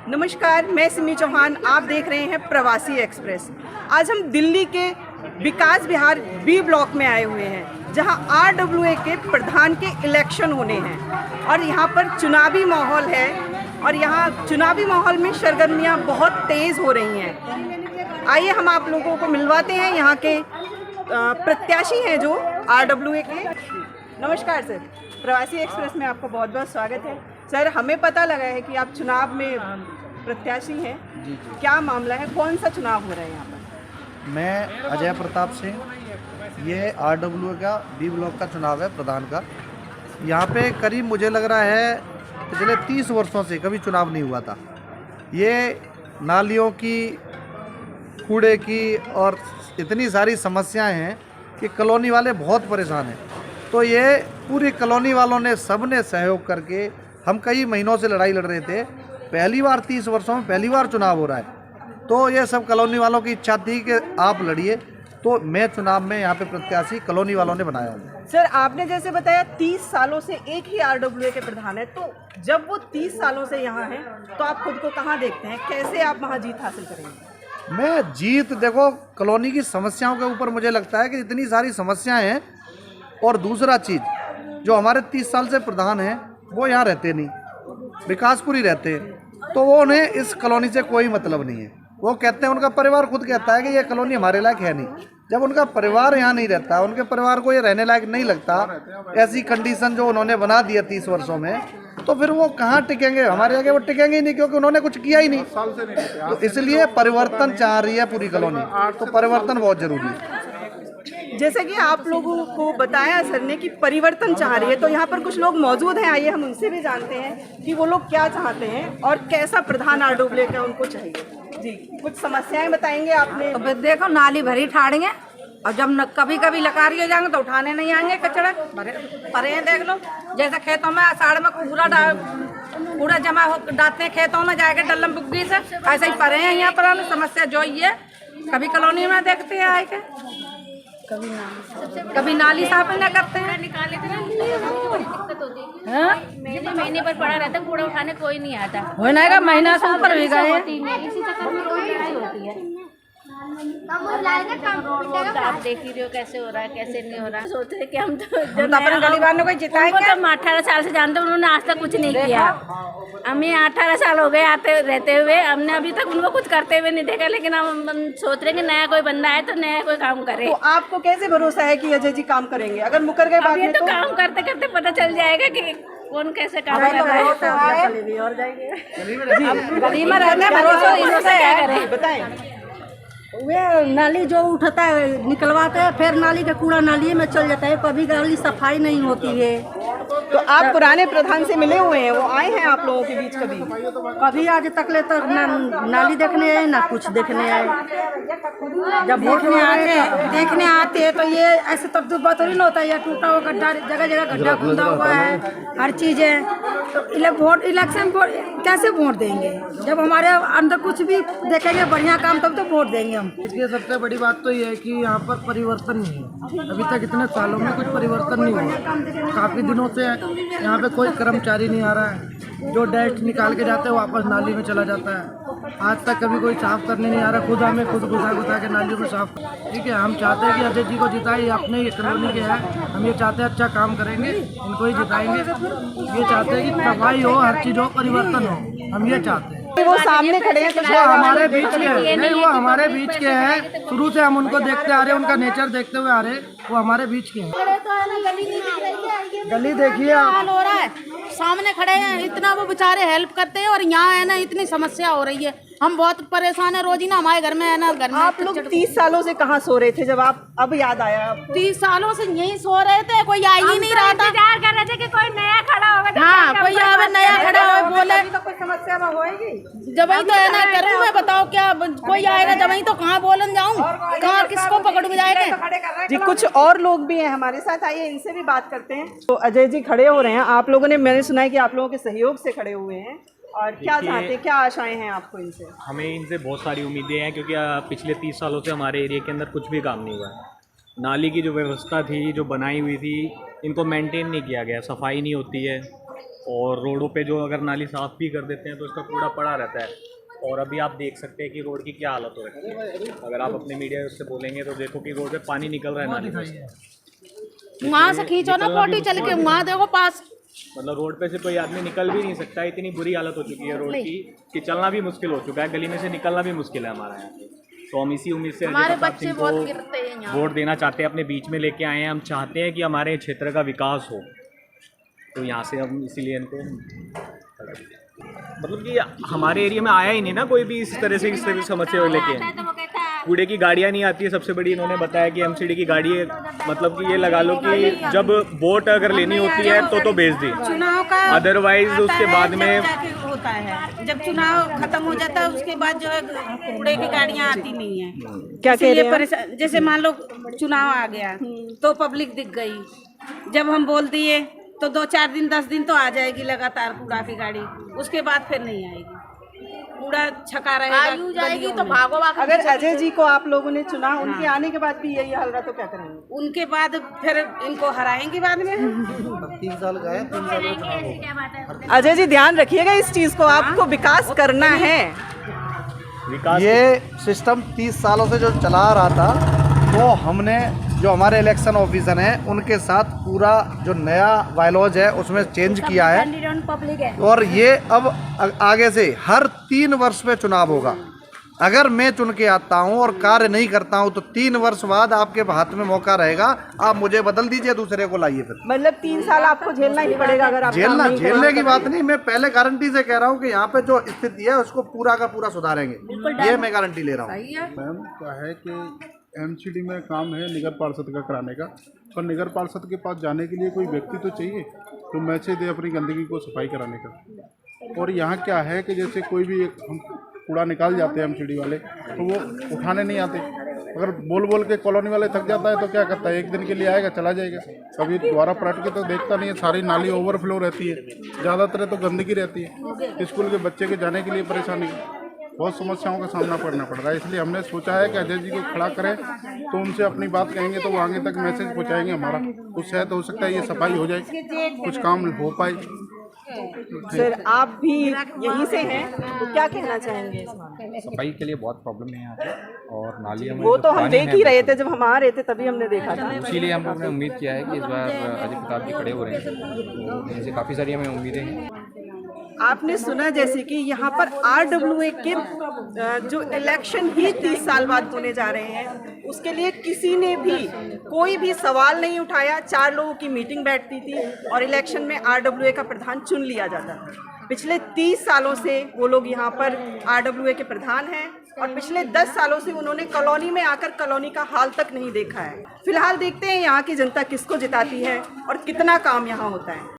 नमस्कार, मैं सिमी चौहान। आप देख रहे हैं प्रवासी एक्सप्रेस। आज हम दिल्ली के विकास विहार बी ब्लॉक में आए हुए हैं, जहां RWA के प्रधान के इलेक्शन होने हैं और यहां पर चुनावी माहौल है और यहां चुनावी माहौल में सरगर्मियां बहुत तेज़ हो रही हैं। आइए हम आप लोगों को मिलवाते हैं यहाँ के प्रत्याशी हैं जो RWA के। नमस्कार सर, प्रवासी एक्सप्रेस में आपका बहुत बहुत स्वागत है। सर, हमें पता लगा है कि आप चुनाव में प्रत्याशी हैं। जी। क्या मामला है, कौन सा चुनाव हो रहा है यहाँ पर? मैं अजय प्रताप सिंह। ये RWA का बी ब्लॉक का चुनाव है, प्रधान का। यहाँ पे करीब मुझे लग रहा है पिछले 30 वर्षों से कभी चुनाव नहीं हुआ था। ये नालियों की, कूड़े की और इतनी सारी समस्याएं हैं कि कॉलोनी वाले बहुत परेशान हैं। तो ये पूरी कॉलोनी वालों ने सब ने सहयोग करके, हम कई महीनों से लड़ाई लड़ रहे थे। पहली बार 30 वर्षों में पहली बार चुनाव हो रहा है। तो ये सब कॉलोनी वालों की इच्छा थी कि आप लड़िए, तो मैं चुनाव में यहाँ पे प्रत्याशी कॉलोनी वालों ने बनाया हूँ। सर, आपने जैसे बताया 30 सालों से एक ही RWA के प्रधान है, तो जब वो 30 सालों से यहाँ हैं तो आप खुद को कहाँ देखते हैं? कैसे आप वहाँ जीत हासिल करेंगे? मैं जीत, देखो, कॉलोनी की समस्याओं के ऊपर मुझे लगता है कि इतनी सारी समस्याएं हैं। और दूसरा चीज़, जो हमारे 30 साल से प्रधान हैं वो यहाँ रहते नहीं, विकासपुरी रहते हैं। तो वो उन्हें इस कॉलोनी से कोई मतलब नहीं है। वो कहते हैं, उनका परिवार खुद कहता है कि ये कॉलोनी हमारे लायक है नहीं। जब उनका परिवार यहाँ नहीं रहता, उनके परिवार को ये रहने लायक नहीं लगता, ऐसी कंडीशन जो उन्होंने बना दी है 30 वर्षों में, तो फिर वो कहाँ टिकेंगे? हमारे आगे वो टिकेंगे ही नहीं, क्योंकि उन्होंने कुछ किया ही नहीं। तो इसलिए परिवर्तन चाह रही है पूरी कॉलोनी, तो परिवर्तन बहुत जरूरी है। जैसे कि आप लोगों को बताया सर ने कि परिवर्तन चाह रही है, तो यहाँ पर कुछ लोग मौजूद हैं। आइए हम उनसे भी जानते हैं कि वो लोग क्या चाहते हैं और कैसा प्रधान RWA का उनको चाहिए। जी, कुछ समस्याएं बताएंगे आपने? अब देखो, नाली भरी ठाड़ेंगे और जब कभी कभी लकारी हो जाएंगे तो उठाने नहीं आएंगे। कचड़ा परे हैं, देख लो। जैसे खेतों में आषाढ़ में कूड़ा जमा हो डालते हैं खेतों में जाके डल्लम बुग्गी से, ऐसे ही परे हैं यहाँ पर। समस्या जो ये कभी कॉलोनी में देखते हैं आए के, कभी नाली साफ न करते हैं। निकाले थे ना, दिक्कत होती है। महीने पर पड़ा रहता है, कूड़ा उठाने कोई नहीं आता। हो ना, महीना से ऊपर भी गए। इसी चक्कर में रोज लड़ाई होती है। आप देख ही रहे हो कैसे हो रहा है, कैसे नहीं हो रहा है। सोच रहे कि हम तो अपने गली वालों को जिताएंगे। तो 18 साल से जानते, उन्होंने आज तक कुछ नहीं किया। हमें 18 साल हो गए आते रहते हुए, हमने अभी तक उनको कुछ करते हुए नहीं देखा। लेकिन हम सोच रहे हैं कि नया कोई बंदा है तो नया कोई काम करे। तो आपको कैसे भरोसा है कि अजय जी काम करेंगे? अगर मुकर गए बाद में तो काम करते करते पता चल जाएगा कि कौन कैसे काम कर रहा है। और जाएंगे गली में रहने भरोसा इनसे है। बताएं। वे नाली जो उठता है निकलवाते हैं, फिर नाली का कूड़ा नाली में चल जाता है। कभी नाली सफाई नहीं होती है। तो आप पुराने प्रधान से मिले हुए हैं? वो आए हैं आप लोगों के बीच कभी? कभी आज तक ले तो ना नाली देखने आए ना कुछ देखने आए। जब देखने आते हैं तो ये ऐसे तब तो बात नहीं होता है। ये टूटा हुआ गड्ढा, जगह जगह गड्ढा खुदा हुआ है, हर चीज़ है। तो इलेक्शन कैसे वोट देंगे? जब हमारे अंदर कुछ भी देखेंगे बढ़िया काम, तब तो वोट देंगे हम। इसलिए सबसे बड़ी बात तो ये है कि यहाँ पर परिवर्तन नहीं है। अभी तक इतने सालों में कुछ परिवर्तन नहीं हुआ। काफ़ी दिनों से यहाँ पे कोई कर्मचारी नहीं आ रहा है। जो डस्ट निकाल के जाते हैं वापस नाली में चला जाता है। आज तक कभी कोई साफ करने नहीं आ रहा। खुद हमें घुसा के नालियों में साफ। ठीक है, हम चाहते हैं कि अजय जी को जिताए। अपने ये कॉलोनी के हैं, हम ये चाहते हैं अच्छा काम करेंगे, इनको ही जिताएंगे। ये चाहते हैं कि सफाई हो, हर चीज़ हो, परिवर्तन हो। हम ये चाहते हैं। वो सामने खड़े हैं तो वो हमारे बीच के हैं। नहीं, वो हमारे बीच के हैं। शुरू से हम उनको देखते आ रहे हैं, उनका नेचर देखते हुए आ रहे हैं। वो हमारे बीच के हैं। गली देखिए आप, हो रहा है, सामने खड़े हैं, इतना वो बेचारे हेल्प करते हैं और यहाँ है ना इतनी समस्या हो रही है। हम बहुत परेशान है। रोज ही ना हमारे घर में है ना, घर में आप लोग 30 सालों से कहाँ सो रहे थे जब आप अब याद आया? 30 सालों से यहीं सो रहे थे, कोई आ ही नहीं रहा था। इंतजार कर रहे थे कि कोई नया खड़ा होगा। हाँ, कोई आवे नया खड़ा हो, बोले तो कोई समस्या होगी। जब ही तो है ना करूँ मैं, बताओ क्या कोई आएगा? जब ही तो कहाँ बोलन जाऊँ, कहाँ किसको पकड़ में जाएगा? जी, कुछ और लोग भी हैं हमारे साथ, आइए इनसे भी बात करते हैं। तो अजय जी खड़े हो रहे हैं, आप लोगों ने, मैंने सुना है कि आप लोगों के सहयोग से खड़े हुए हैं, और क्या चाहते हैं, क्या आशाएं हैं आपको इनसे? हमें इनसे बहुत सारी उम्मीदें हैं, क्योंकि पिछले 30 सालों से हमारे एरिया के अंदर कुछ भी काम नहीं हुआ है। नाली की जो व्यवस्था थी, जो बनाई हुई थी, इनको मेंटेन नहीं किया गया, सफाई नहीं होती है। और रोडों पे जो अगर नाली साफ़ भी कर देते हैं तो इसका कूड़ा पड़ा रहता है। और अभी आप देख सकते हैं कि रोड की क्या हालत हो रखी है। अगर आप अपने मीडिया से बोलेंगे तो देखो कि रोड पे पानी निकल रहा है नाली में से। वहाँ से खींचो ना पोटी चल के, वहाँ देखो पास, मतलब रोड पे से कोई आदमी निकल भी नहीं सकता, इतनी बुरी हालत हो चुकी है रोड की कि चलना भी मुश्किल हो चुका है, गली में से निकलना भी मुश्किल है हमारे यहाँ पे। तो हम इसी उम्मीद से हमारे अजय प्रताप बच्चे सिंह बहुत को गिरते हैं यहाँ। वोट देना चाहते हैं, अपने बीच में लेके आए हैं। हम चाहते हैं कि हमारे क्षेत्र का विकास हो, तो यहाँ से हम इसीलिए इनको, मतलब कि हमारे एरिया में आया ही नहीं ना कोई भी इस तरह की समस्या लेके। कूड़े की गाड़ियाँ नहीं आती है, सबसे बड़ी इन्होंने बताया कि एमसीडी की गाड़ी है, मतलब कि ये लगा लो कि जब वोट अगर लेनी होती है तो भेज दी, चुनाव का अदरवाइज उसके बाद में होता है, जब चुनाव खत्म हो जाता है उसके बाद जो है कूड़े की गाड़ियाँ आती नहीं है। क्या कह रहे हैं? परेशान, जैसे मान लो चुनाव आ गया तो पब्लिक दिख गई, जब हम बोल दिए तो 2-4 दिन 10 दिन तो आ जाएगी लगातार कूड़ा की गाड़ी, उसके बाद फिर नहीं आएगी, कूड़ा छका रहेगा, आयु जाएगी तो भागो भागो। अगर अजय जी को आप लोगों ने चुना, उनके आने के बाद भी यही हाल रहा तो क्या करेंगे? उनके बाद फिर इनको हराएंगे बाद में। 3 साल का है, 3 साल में चुनाव होगा। अजय जी ध्यान रखिएगा इस चीज को, आपको विकास करना है। विकास ये सिस्टम 30 सालों से जो चला रहा था, तो हमने जो हमारे इलेक्शन ऑफिसर हैं उनके साथ पूरा जो नया बायलॉज है उसमें चेंज किया है। और ये अब आगे से हर 3 वर्ष में चुनाव होगा। अगर मैं चुन के आता हूं और कार्य नहीं करता हूं तो 3 वर्ष बाद आपके हाथ में मौका रहेगा, आप मुझे बदल दीजिए, दूसरे को लाइए। फिर मतलब 3 साल आपको झेलना ही पड़ेगा अगर आप झेलने की बात नहीं, मैं पहले गारंटी से कह रहा हूं कि यहाँ पे जो स्थिति है उसको पूरा का पूरा सुधारेंगे, ये मैं गारंटी ले रहा हूँ। मैम क्या है कि एमसीडी में काम है नगर पार्षद का कराने का, पर नगर पार्षद के पास जाने के लिए कोई व्यक्ति तो चाहिए तो मैसेज दे अपनी गंदगी को सफाई कराने का। और यहाँ क्या है कि जैसे कोई भी हम कूड़ा निकाल जाते हैं एमसीडी वाले तो वो उठाने नहीं आते। अगर बोल बोल के कॉलोनी वाले थक जाता है तो क्या करता है, एक दिन के लिए आएगा चला जाएगा, कभी दोबारा पलट के तो देखता नहीं है। सारी नाली ओवरफ्लो रहती है, ज़्यादातर तो गंदगी रहती है, स्कूल के बच्चे के जाने के लिए परेशानी, बहुत समस्याओं का सामना करना पड़ रहा है। इसलिए हमने सोचा है कि अजय जी को खड़ा करें तो उनसे अपनी बात कहेंगे तो वो आगे तक मैसेज पहुंचाएंगे हमारा, उससे तो हो सकता है ये सफाई हो जाए, कुछ काम हो पाए। सर आप भी यहीं से हैं तो क्या कहना चाहेंगे इस मामले? सफाई के लिए बहुत प्रॉब्लम है यहाँ पे, और नालियों में वो जो तो हम पानी देख है, ही रहे थे, जब हम आ रहे थे तभी हमने देखा था। इसीलिए हम लोग ने उम्मीद किया है कि इस बार अजय प्रताप जी खड़े हो रहे हैं, तो इनसे काफ़ी सारी हमें उम्मीदें हैं। आपने सुना जैसे कि यहाँ पर RWA के जो इलेक्शन ही 30 साल बाद होने जा रहे हैं, उसके लिए किसी ने भी कोई भी सवाल नहीं उठाया। 4 लोगों की मीटिंग बैठती थी और इलेक्शन में RWA का प्रधान चुन लिया जाता था। पिछले 30 सालों से वो लोग यहाँ पर RWA के प्रधान हैं और पिछले 10 सालों से उन्होंने कॉलोनी में आकर कॉलोनी का हाल तक नहीं देखा है। फिलहाल देखते हैं यहाँ की जनता किसको जिताती है और कितना काम यहाँ होता है।